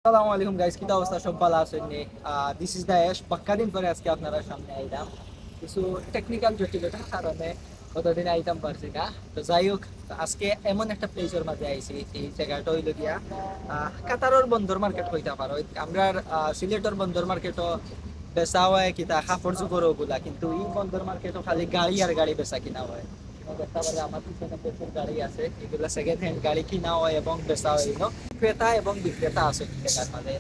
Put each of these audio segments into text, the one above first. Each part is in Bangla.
আসসালামু আলাইকুম গাইস, কি অবস্থা? সব ভালো আছেন নি? দিস ইজ দ্য এশ পাক্কা দিন পরে আজকে আপনারা সামনে আইলাম কিছু টেকনিক্যাল জটিলতার কারণে কতদিন আইতাম পারছি না। তো যাই হোক, আজকে এমন একটা প্লেসের মাঝে আইছি, এই জায়গাটা হইল গিয়া কাতারর বন্দর মার্কেট হইতে পারো। আমরা সিলেটর বন্দর মার্কেটও বেচা হয় কিতা কাপড় চোপড় ওগুলা, কিন্তু এই বন্দর মার্কেটও খালি গাড়ি আর গাড়ি বেচা কিনা হয়। দেখতে পারে আমার পিছনে প্রচুর গাড়ি আছে, এগুলা সেকেন্ড হ্যান্ড গাড়ি কিনা হয় এবং বেচা হয়। ক্রেতা এবং বিক্রেতা আছে জায়গার মাঝে।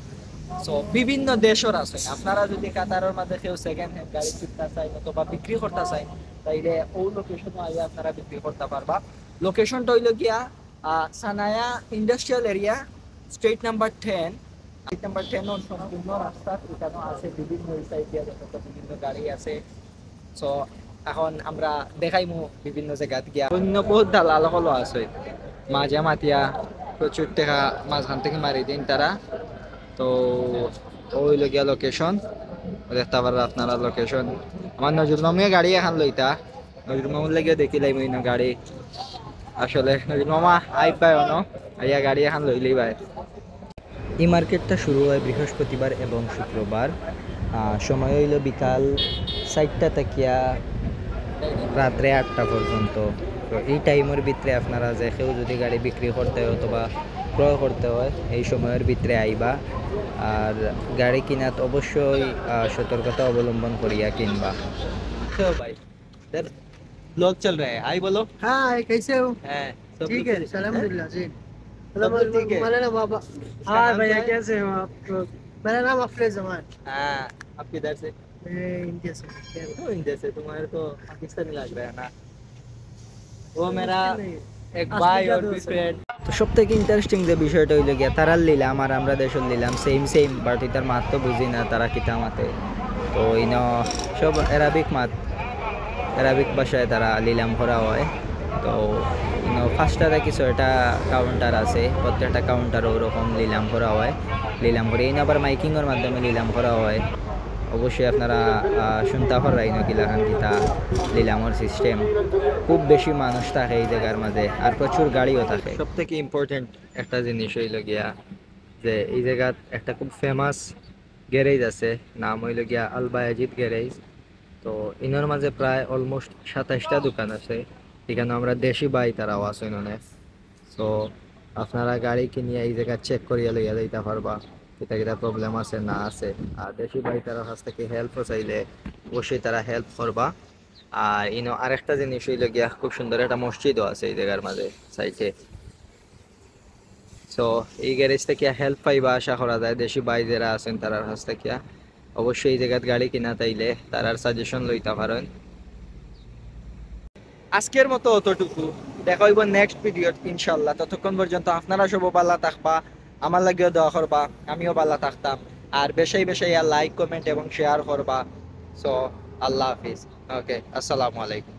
সো বিভিন্ন দেশের আছে। আপনারা যদি কাতারের মাঝে কেউ সেকেন্ড হ্যান্ড গাড়ি কিনতে চাই অথবা বিক্রি করতে চাই, তাইলে ও লোকেশনে আইলে আপনারা বিক্রি করতে পারবা। লোকেশনটা হইল গিয়া Sanaya industrial area, street number 10। Street number 10 ওর সম্পূর্ণ রাস্তা এখানে আছে, বিভিন্ন সাইড দিয়ে বিভিন্ন গাড়ি আছে। সো এখন আমরা দেখাইমু বিভিন্ন জায়গাত গিয়া। অন্য বহুত দালাল হলো আছে, মাঝে মাতিয়া প্রচুর টাকা মাঝখান থেকে মারি দিন তারা। তো ওই লগিয়া লোকেশন দেখতে পারেন আপনারা। লোকেশন আমার নজরুল মামুয়ে গাড়ি এখন লইতা, নজরুল মামুর লেগে দেখিলাই মই গাড়ি। আসলে নজরুল মামা আই পায় ন, আইয়া গাড়ি এখন লইলেই পায়। এই মার্কেটটা শুরু হয় বৃহস্পতিবার এবং শুক্রবার। সময় হইল বিকাল 4টা থেকে রাত্রে 8টা পর্যন্ত। তো এই টাইমের ভিতরে আপনারা যে কেউ যদি গাড়ি বিক্রি করতে হয় অথবা ক্রয় করতে হয়, এই সময়ের ভিতরে আইবা। আর গাড়ি কিনাত অবশ্যই সতর্কতা অবলম্বন করিয়া কিনবা। तो भाई इधर ब्लॉग चल रहा है, हाय बोलो। हाँ कैसे हो? है सब ठीक है अल्हम्दुलिल्लाह जी। सब लोग ठीक है। मेरा नाम बाबा। इसका हाँ नाम भैया क्या है? कैसे हो आप? मेरा नाम अफले जमान। हाँ, आप किधर से? मैं इंडिया से। तो इंडिया से। तुम्हारे तो पाकिस्तानी लग रहा है ना। वो मेरा एक भाई और भी फ्रेंड। তো সব থেকে ইন্টারেস্টিং যে বিষয়টা হইল গিয়া তারা নিলাম আর আমরা দেশের নিলাম সেম বাট এটার মাত তো বুঝি না তারা কিতা মাতে। তো ইন সব অ্যারাবিক ভাষায় তারা নিলাম করা হয়। তো ফার্স্টটারে কিছু একটা কাউন্টার আছে, প্রত্যেকটা কাউন্টারও ওরকম নিলাম করা হয়। নিলাম করে ইন আবার মাইকিংয়ের মাধ্যমে নিলাম করা হয়। অবশ্যই আপনারা শুনতে পারেন কিলাখান কিতা নিলামর সিস্টেম। খুব বেশি মানুষ থাকে এই জায়গার মাঝে আর প্রচুর গাড়িও থাকে। সব থেকে ইম্পর্টেন্ট একটা জিনিস হইল গিয়া যে এই জায়গাত একটা খুব ফেমাস গ্যারেজ আছে, নাম হইল গিয়া আল বায়াজিদ গ্যারেজ। তো ইনোর মাঝে প্রায় অলমোস্ট 27টা দোকান আছে। এখানে আমরা দেশি বাই তারাও আছে ইনোনে। সো আপনারা গাড়ি কিনিয়ে এই জায়গা চেক করিয়া লইয়া যাইতে পারবা এটা কিটা প্রবলেম আছে না আছে। আর দেশি বাই তার কাছ থেকে হেল্পও চাইলে অবশ্যই তারা হেল্প করবা। আর ইনো আরেকটা জিনিস হইল গিয়া খুব সুন্দর একটা মসজিদও আছে এই জায়গার মাঝে সাইডে। সো এই গ্যারেজ থেকে হেল্প পাইবা আশা করা যায়। দেশি বাই যারা আছেন তারার কাছ থেকে অবশ্যই এই জায়গাত গাড়ি কিনা তাইলে তারার সাজেশন লইতে পারেন। আজকের মতো অতটুকু, দেখা হইব নেক্সট ভিডিও ইনশাল্লাহ। ততক্ষণ পর্যন্ত আপনারা সব ভালো থাকবা, আমার লাগেও দোয়া করবা, আমিও ভালো থাকতাম। আর বেশাই বেশাই লাইক কমেন্ট এবং শেয়ার করবা। সো আল্লাহ হাফিজ। ওকে, আসসালামু আলাইকুম।